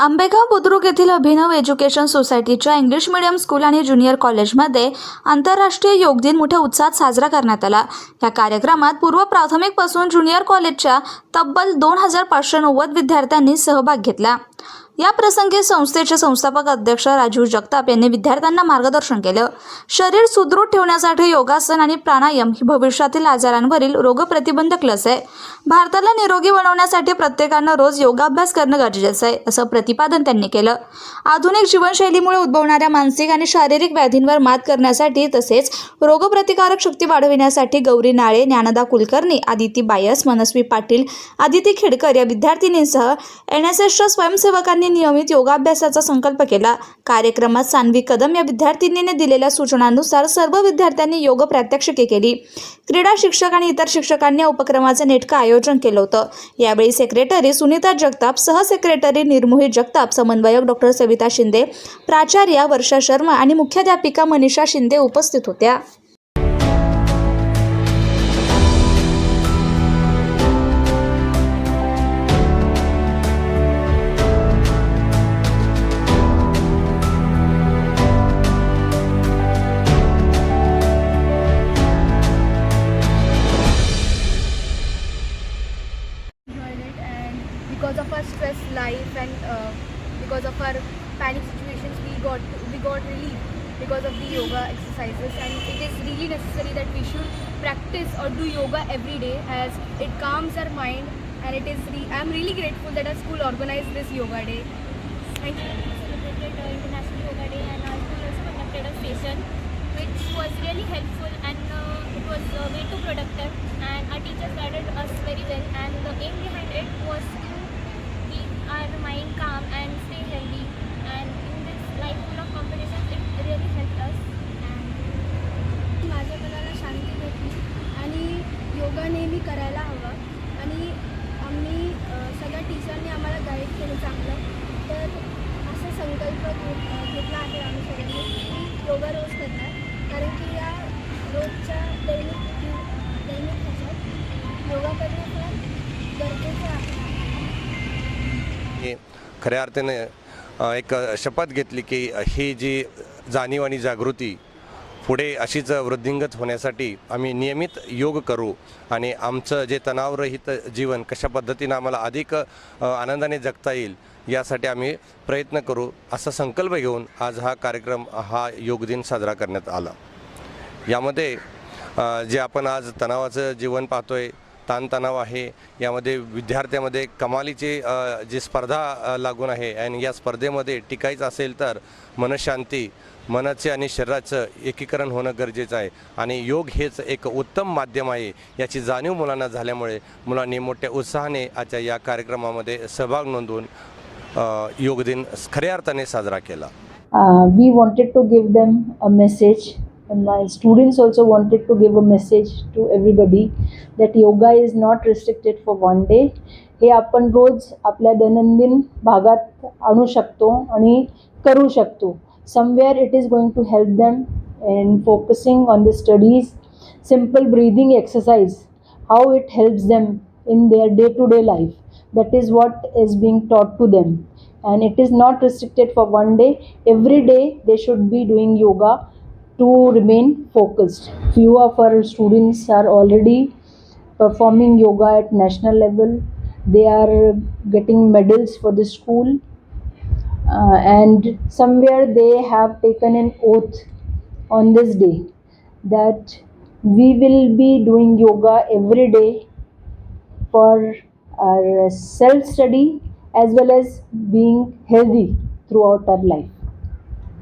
आंबेगाव बुद्रुक येथील अभिनव एज्युकेशन सोसायटीच्या English medium school आणि ज्युनियर कॉलेजमध्ये आंतरराष्ट्रीय योग दिन मोठ्या उत्साहात साजरा करण्यात आला। या कार्यक्रमात पूर्व प्राथमिक पासून ज्युनियर कॉलेजच्या तब्बल 2590 विद्यार्थ्यांनी सहभाग घेतला। या प्रसंगी संस्थेचे संस्थापक अध्यक्ष राजीव जगताप यांनी विद्यार्थ्यांना मार्गदर्शन केले। शरीर सुदृढ ठेवण्यासाठी योगासन आणि प्राणायाम ही भविष्यातील आजारांवरील रोगप्रतिबंधक लस आहे। भारताला निरोगी बनवण्यासाठी प्रत्येकाने रोज योगाभ्यास करणे गरजेचे आहे, असं प्रतिपादन त्यांनी केलं। आधुनिक जीवनशैलीमुळे उद्भवणाऱ्या मानसिक आणि शारीरिक व्याधींवर मात करण्यासाठी तसेच रोगप्रतिकारक शक्ती वाढविण्यासाठी गौरी नाळे, ज्ञानदा कुलकर्णी, आदिती बायस, मनस्वी पाटील, आदिती खेडकर या विद्यार्थिनींसह NSSच्या स्वयंसेवकांनी नियमित योगाभ्यासाचा संकल्प केला। कार्यक्रमात सान्वी कदम या विद्यार्थिनीने दिलेल्या सूचनांनुसार सर्व विद्यार्थ्यांनी योग प्रात्यक्षिके केली। क्रीडा शिक्षक आणि इतर शिक्षकांनी या उपक्रमाचे नेटके आयोजन केले होते। यावेळी सेक्रेटरी सुनीता जगताप, सहसेक्रेटरी निर्मोही जगताप, समन्वयक डॉक्टर सविता शिंदे, प्राचार्या वर्षा शर्मा आणि मुख्याध्यापिका मनीषा शिंदे उपस्थित होत्या। Because of our stress life and because of our panic situations, we got relief because of the yoga exercises, and it is really necessary that we should practice or do yoga every day as it calms our mind, and it is I am really grateful that our school organized this yoga day. Thank you. Celebrated International Yoga Day, and our school also conducted a session which was really helpful, and it was way too productive, and our teachers guided us very well, and the aim behind it was to keep our mind calm and stay healthy, and in this life full of competitions it really helped us. And माझ्या मनाला शांती भेटली आणि योगा नेहमी करायला हवा, आणि आम्ही सगळ्या टीचरनी आम्हाला गाईड केलं चांगलं, तर असा संकल्प घेतला आहे आम्ही सगळ्यांनी की योगा रोज करणार, कारण की या रोजच्या दैनिक ह्याच्यात योगा करणं फार गरजेचं आहे। खऱ्या अर्थाने एक शपथ घेतली की ही जी जाणीव आणि जागृती पुढे अशीच वृद्धिंगत होण्यासाठी आम्ही नियमित योग करू, आणि आमचं जे तणावरहित जीवन कशा पद्धतीने आम्हाला अधिक आनंदाने जगता येईल यासाठी आम्ही प्रयत्न करू, असा संकल्प घेऊन आज हा कार्यक्रम, हा योग दिन साजरा करण्यात आला। यामध्ये जे आपण आज तणावाचं जीवन पाहतोय, ताणतणाव आहे, यामध्ये विद्यार्थ्यांमध्ये कमालीची जी स्पर्धा लागून आहे, आणि या स्पर्धेमध्ये टिकायचं असेल तर मनशांती, मनाचे आणि शरीराचं एकीकरण होणं गरजेचं आहे, आणि योग हेच एक उत्तम माध्यम आहे याची जाणीव मुलांना झाल्यामुळे मुलांनी मोठ्या उत्साहाने आजच्या या कार्यक्रमामध्ये सहभाग नोंदवून योग दिन खऱ्या अर्थाने साजरा केला। We wanted to give them a message, and my students also wanted to give a message to everybody that yoga is not restricted for one day. हे आपण रोज आपल्या दैनंदिन भागात आणू शकतो आणि करू शकतो। Somewhere it is going to help them in focusing on the studies. Simple breathing exercise, how it helps them in their day-to-day life. That is what is being taught to them, and it is not restricted for one day. Every day they should be doing yoga to remain focused. Few of our students are already performing yoga at national level. They are getting medals for the school, and somewhere they have taken an oath on this day that we will be doing yoga every day for our self study as well as being healthy throughout our life.